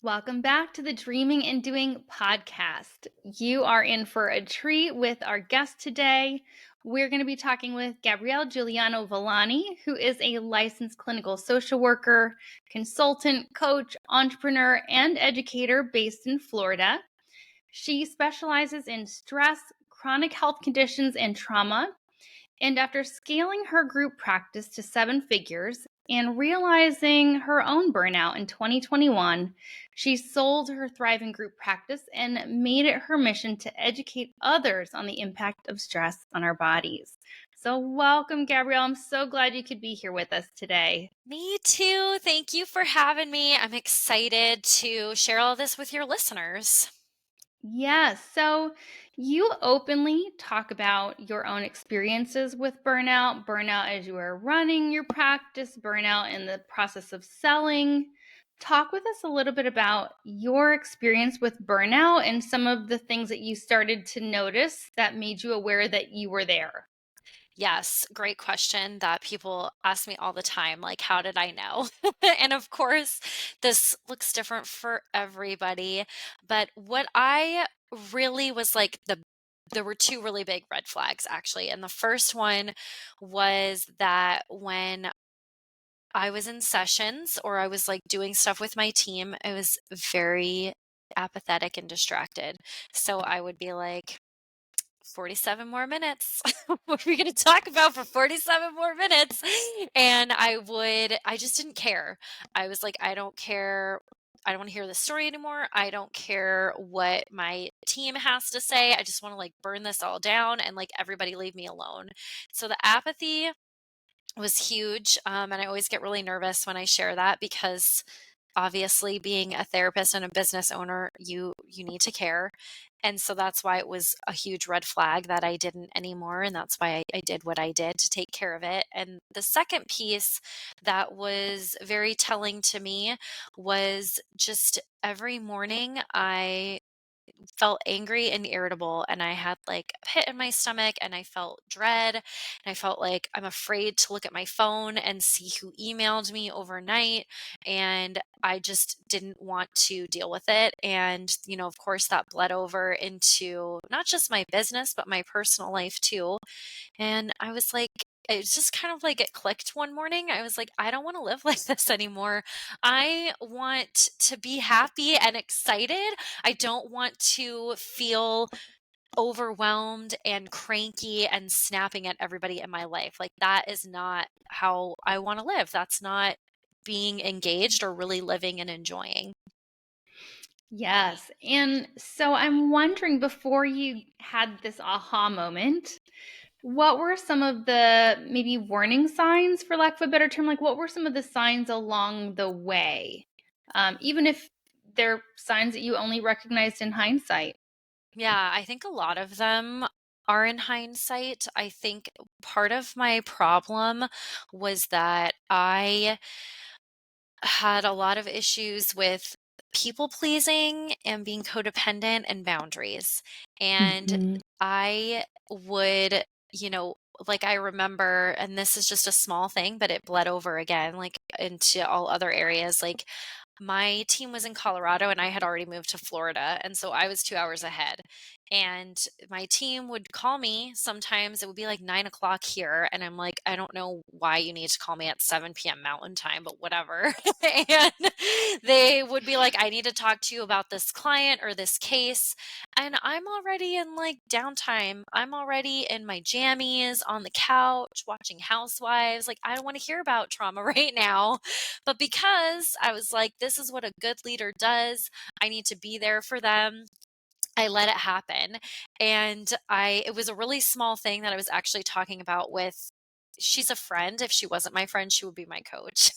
Welcome back to the Dreaming and Doing podcast. You are in for a treat with our guest today. We're going to be talking with Gabrielle Juliano-Villani, who is a licensed clinical social worker, consultant, coach, entrepreneur, and educator based in Florida. She specializes in stress, chronic health conditions, and trauma. And after scaling her group practice to seven figures and realizing her own burnout in 2021, she sold her thriving group practice and made it her mission to educate others on the impact of stress on our bodies. So, welcome, Gabrielle. I'm so glad you could be here with us today. Me too. Thank you for having me. I'm excited to share all this with your listeners. Yes. So you openly talk about your own experiences with burnout as you were running your practice, burnout in the process of selling. Talk with us a little bit about your experience with burnout and some of the things that you started to notice that made you aware that you were there. Yes, great question that people ask me all the time. Like, how did I know? And of course, this looks different for everybody. But what I really was like, there were two really big red flags, actually. And the first one was that when I was in sessions or I was like doing stuff with my team, I was very apathetic and distracted. So I would be like, 47 more minutes. What are we going to talk about for 47 more minutes? And I just didn't care. I was like, I don't care. I don't want to hear the story anymore. I don't care what my team has to say. I just want to like burn this all down and like everybody leave me alone. So the apathy was huge. And I always get really nervous when I share that because obviously being a therapist and a business owner, you need to care. And so that's why it was a huge red flag that I didn't anymore. And that's why I did what I did to take care of it. And the second piece that was very telling to me was just every morning I felt angry and irritable, and I had like a pit in my stomach, and I felt dread, and I felt like I'm afraid to look at my phone and see who emailed me overnight, and I just didn't want to deal with it. And of course that bled over into not just my business but my personal life too. And I was like, it's just kind of like it clicked one morning. I was like, I don't want to live like this anymore. I want to be happy and excited. I don't want to feel overwhelmed and cranky and snapping at everybody in my life. Like, that is not how I want to live. That's not being engaged or really living and enjoying. Yes. And so I'm wondering, before you had this aha moment, what were some of the maybe warning signs, for lack of a better term? Like, what were some of the signs along the way? Even if they're signs that you only recognized in hindsight. Yeah, I think a lot of them are in hindsight. I think part of my problem was that I had a lot of issues with people pleasing and being codependent and boundaries. And Mhm. I would, like I remember, and this is just a small thing, but it bled over again, like into all other areas. Like, my team was in Colorado and I had already moved to Florida. And so I was 2 hours ahead. And my team would call me. Sometimes it would be like 9 o'clock here. And I'm like, I don't know why you need to call me at 7 p.m. Mountain Time, but whatever. And they would be like, I need to talk to you about this client or this case. And I'm already in like downtime. I'm already in my jammies on the couch watching Housewives. Like, I don't want to hear about trauma right now. But because I was like, this is what a good leader does, I need to be there for them. I let it happen. And it was a really small thing that I was actually talking about with, she's a friend. If she wasn't my friend, she would be my coach.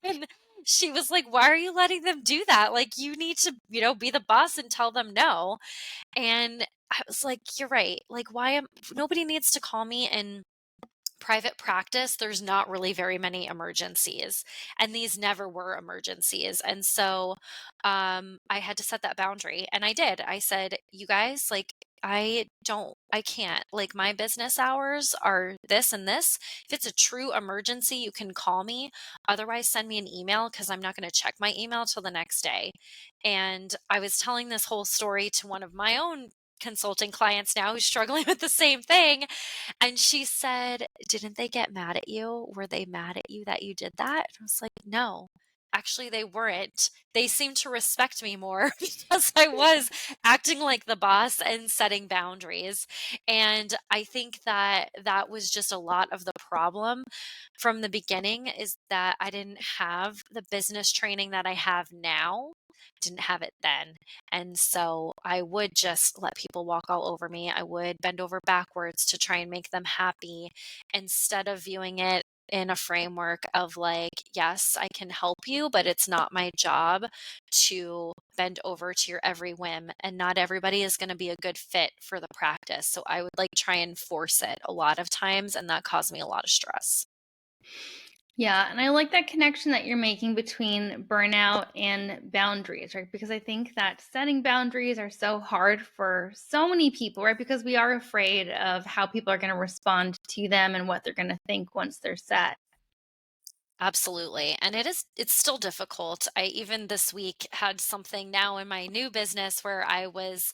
And she was like, why are you letting them do that? Like, you need to, be the boss and tell them no. And I was like, you're right. Like, nobody needs to call me and private practice, there's not really very many emergencies, and these never were emergencies. And so I had to set that boundary, and I did. I said, "You guys, like, I can't. Like, my business hours are this and this. If it's a true emergency, you can call me. Otherwise, send me an email because I'm not going to check my email till the next day." And I was telling this whole story to one of my own consulting clients now who's struggling with the same thing. And she said, "Didn't they get mad at you? Were they mad at you that you did that?" And I was like, "No, actually, they weren't. They seemed to respect me more because I was acting like the boss and setting boundaries." And I think that that was just a lot of the problem from the beginning is that I didn't have the business training that I have now. Didn't have it then. And so I would just let people walk all over me. I would bend over backwards to try and make them happy instead of viewing it in a framework of like, yes, I can help you, but it's not my job to bend over to your every whim. And not everybody is going to be a good fit for the practice. So I would like try and force it a lot of times, and that caused me a lot of stress. Yeah, and I like that connection that you're making between burnout and boundaries, right? Because I think that setting boundaries are so hard for so many people, right? Because we are afraid of how people are going to respond to them and what they're going to think once they're set. Absolutely. And it's still difficult. I even this week had something now in my new business where I was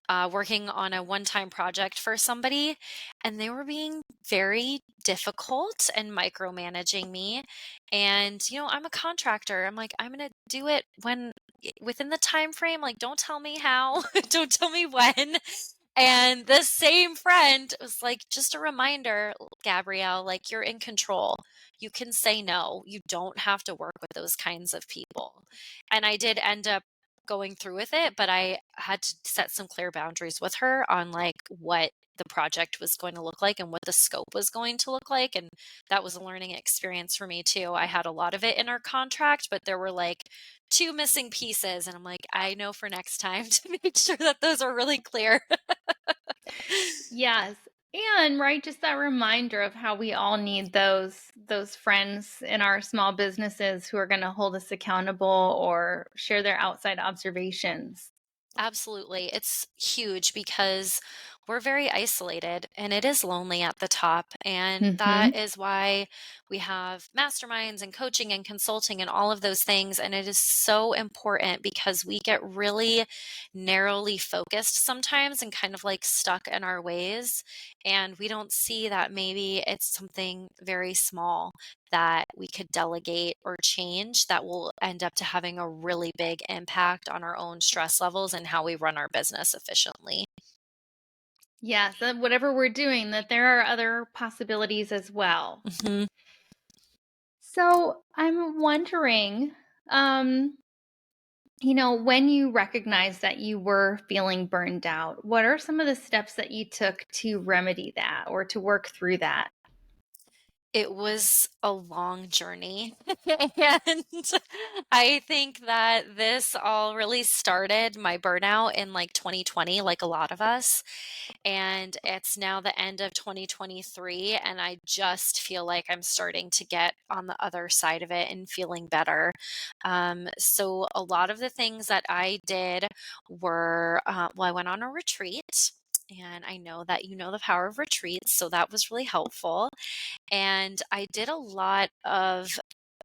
working on a one-time project for somebody, and they were being very difficult and micromanaging me. And I'm a contractor. I'm like, I'm going to do it within the time frame. Like, don't tell me how, don't tell me when. And this same friend was like, just a reminder, Gabrielle, like, you're in control. You can say no. You don't have to work with those kinds of people. And I did end up going through with it, but I had to set some clear boundaries with her on like what the project was going to look like and what the scope was going to look like. And that was a learning experience for me too. I had a lot of it in our contract, but there were like two missing pieces. And I'm like, I know for next time to make sure that those are really clear. Yes. And right, just that reminder of how we all need those friends in our small businesses who are going to hold us accountable or share their outside observations. Absolutely. It's huge because we're very isolated and it is lonely at the top. And that Mhm. is why we have masterminds and coaching and consulting and all of those things. And it is so important because we get really narrowly focused sometimes and kind of like stuck in our ways. And we don't see that maybe it's something very small that we could delegate or change that will end up to having a really big impact on our own stress levels and how we run our business efficiently. Yes, that whatever we're doing, that there are other possibilities as well. Mhm. So I'm wondering, um, when you recognized that you were feeling burned out, what are some of the steps that you took to remedy that or to work through that? It was a long journey. And I think that this all really started my burnout in like 2020, like a lot of us. And it's now the end of 2023. And I just feel like I'm starting to get on the other side of it and feeling better. So, a lot of the things that I did were well, I went on a retreat. And I know that you know the power of retreats. So that was really helpful. And I did a lot of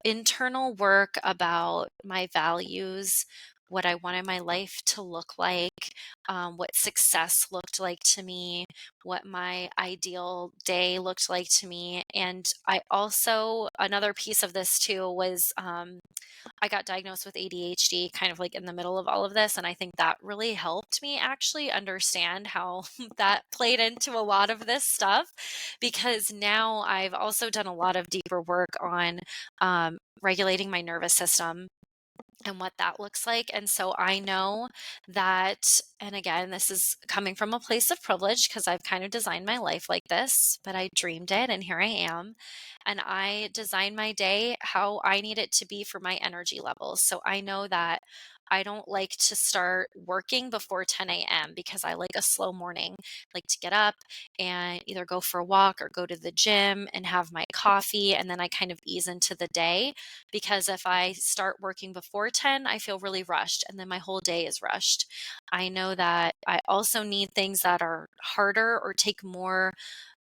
internal work about my values, what I wanted my life to look like, what success looked like to me, what my ideal day looked like to me. And I also, another piece of this too was I got diagnosed with ADHD kind of like in the middle of all of this. And I think that really helped me actually understand how that played into a lot of this stuff because now I've also done a lot of deeper work on regulating my nervous system and what that looks like. And so I know that, and again, this is coming from a place of privilege because I've kind of designed my life like this, but I dreamed it and here I am. And I design my day how I need it to be for my energy levels. So I know that I don't like to start working before 10 a.m. because I like a slow morning, like to get up and either go for a walk or go to the gym and have my coffee, and then I kind of ease into the day, because if I start working before 10, I feel really rushed and then my whole day is rushed. I know that I also need things that are harder or take more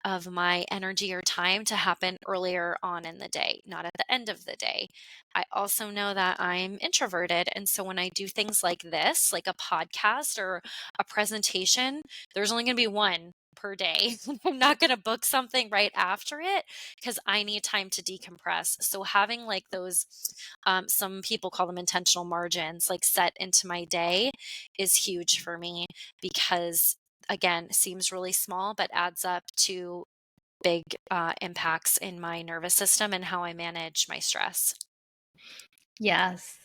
of my energy or time to happen earlier on in the day, not at the end of the day. I also know that I'm introverted. And so when I do things like this, like a podcast or a presentation, there's only going to be one per day. I'm not going to book something right after it because I need time to decompress. So having like those, some people call them intentional margins, like set into my day is huge for me, because again, seems really small, but adds up to big impacts in my nervous system and how I manage my stress. Yes.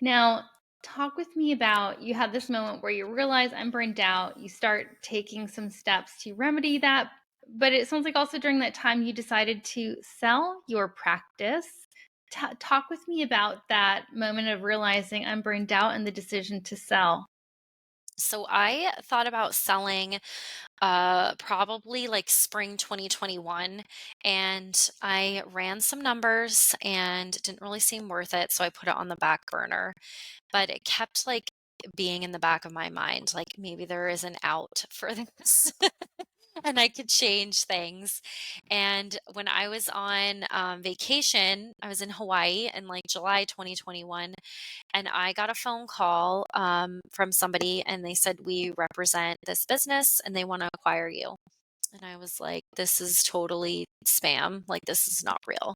Now, talk with me about you have this moment where you realize I'm burned out. You start taking some steps to remedy that. But it sounds like also during that time you decided to sell your practice. Talk with me about that moment of realizing I'm burned out and the decision to sell. So I thought about selling probably like spring 2021, and I ran some numbers and it didn't really seem worth it, so I put it on the back burner. But it kept like being in the back of my mind, like maybe there is an out for this. And I could change things. And when I was on vacation, I was in Hawaii in like July 2021, and I got a phone call from somebody, and they said, "We represent this business and they want to acquire you." And I was like, "This is totally spam. Like, this is not real."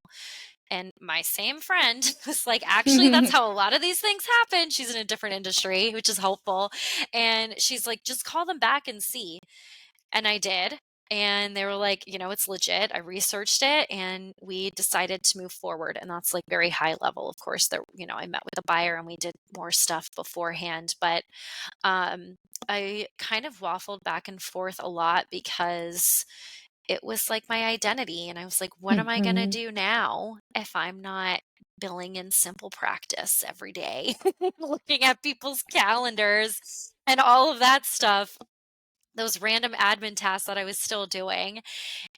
And my same friend was like, "Actually, that's how a lot of these things happen." She's in a different industry, which is helpful. And she's like, "Just call them back and see." And I did. And they were like, "It's legit." I researched it and we decided to move forward. And that's like very high level. Of course, I met with the buyer and we did more stuff beforehand. But um, I kind of waffled back and forth a lot because it was like my identity. And I was like, what am I going to Mhm. do now if I'm not billing in simple practice every day, looking at people's calendars and all of that stuff, those random admin tasks that I was still doing.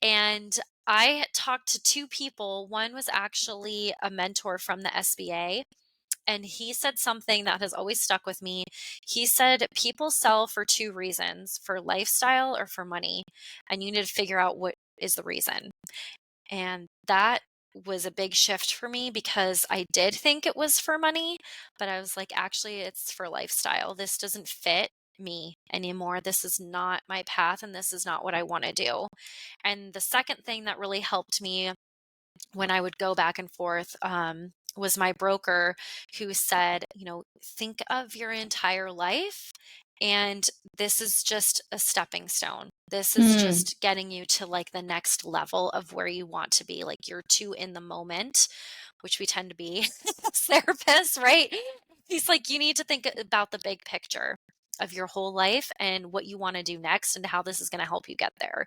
And I talked to two people. One was actually a mentor from the SBA, and he said something that has always stuck with me. He said, "People sell for two reasons, for lifestyle or for money, and you need to figure out what is the reason." And that was a big shift for me because I did think it was for money, but I was like, actually, it's for lifestyle. This doesn't fit me anymore. This is not my path, and this is not what I want to do. And the second thing that really helped me when I would go back and forth, was my broker, who said, think of your entire life. And this is just a stepping stone. This is Mm. just getting you to like the next level of where you want to be. Like, you're too in the moment, which we tend to be as therapists, right? He's like, you need to think about the big picture of your whole life and what you want to do next and how this is going to help you get there.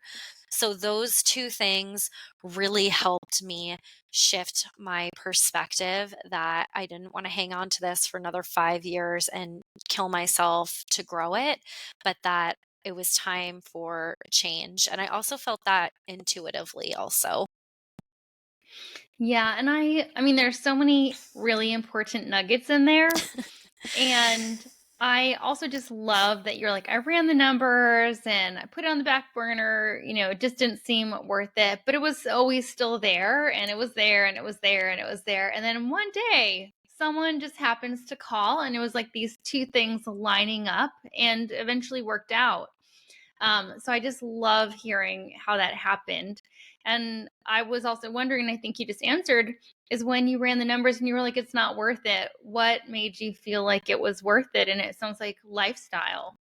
So, those two things really helped me shift my perspective, that I didn't want to hang on to this for another 5 years and kill myself to grow it, but that it was time for change. And I also felt that intuitively also. Yeah, and I mean there's so many really important nuggets in there. And I also just love that you're like, I ran the numbers and I put it on the back burner. It just didn't seem worth it, but it was always still there, and it was there and it was there and it was there. And then one day, someone just happens to call, and it was like these two things lining up and eventually worked out. So I just love hearing how that happened. And I was also wondering, I think you just answered, is when you ran the numbers and you were like, it's not worth it. What made you feel like it was worth it? And it sounds like lifestyle.